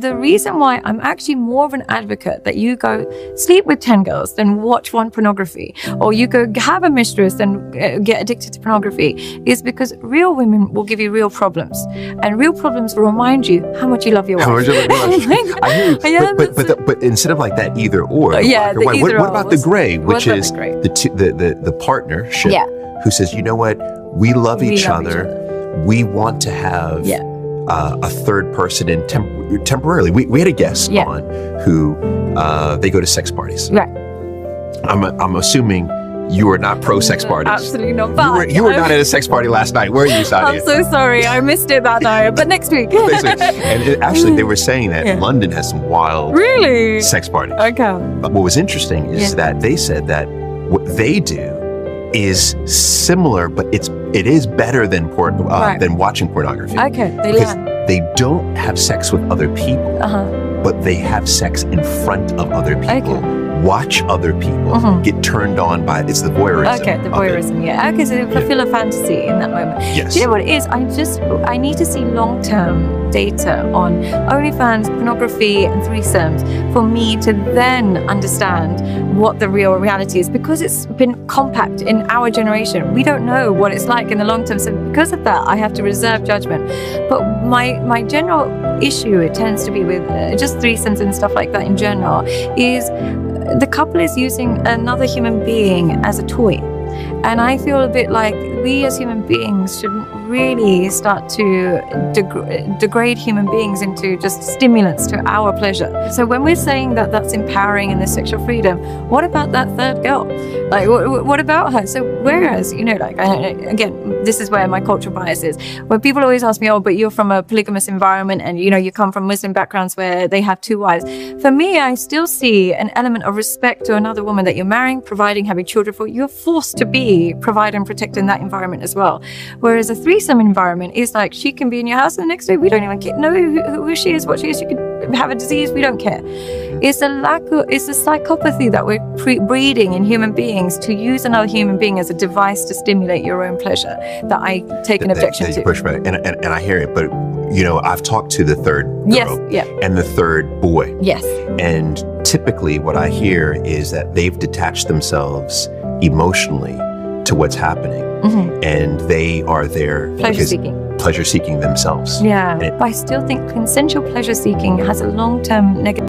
The reason why I'm actually more of an advocate that you go sleep with 10 girls than watch one pornography, or you go have a mistress and get addicted to pornography, is because real women will give you real problems. And real problems will remind you how much you love your wife. How much you love your wife. I hear you. Yeah, but instead of like that either or, yeah, black or white, what about the gray, which is the partnership who says, you know what, we love each other. We want to have a third person in temporarily. We had a guest on who they go to sex parties. Right. I'm assuming you are not pro sex parties. Absolutely not. You were not at a sex party last night, were you, Sadia? I'm so sorry. I missed it that night. But next week. And actually, they were saying that London has some wild sex parties. Okay. But what was interesting is that they said that what they do is similar, but it is better than watching pornography. Okay, because they don't have sex with other people, but they have sex in front of other people. Watch other people get turned on by it's the voyeurism. Okay, the voyeurism, Okay, so they fulfill a fantasy in that moment. Yes. Do you know what it is? I need to see long-term data on OnlyFans, pornography, and threesomes for me to then understand what the real reality is, because it's been compact in our generation. We don't know what it's like in the long term. So because of that, I have to reserve judgment. But my general issue, it tends to be with just threesomes and stuff like that in general, is the couple is using another human being as a toy. And I feel a bit like we as human beings shouldn't really start to degrade human beings into just stimulants to our pleasure. So when we're saying that that's empowering and there's sexual freedom, what about that third girl? Like, what about her? So whereas, again, this is where my cultural bias is, where people always ask me, oh, but you're from a polygamous environment and, you come from Muslim backgrounds where they have two wives. For me, I still see an element of respect to another woman that you're marrying, providing, having children for. You're forced to be provide and protect in that environment as well. Whereas a threesome environment is like, she can be in your house and the next day we don't even know who she is, what she is. She could have a disease, we don't care. It's a psychopathy that we're breeding in human beings to use another human being as a device to stimulate your own pleasure that I take an objection to. Push back, and I hear it, but I've talked to the third girl and the third boy. Yes. And typically what I hear is that they've detached themselves emotionally to what's happening, and they are there pleasure seeking themselves. Yeah, but I still think consensual pleasure seeking has a long-term negative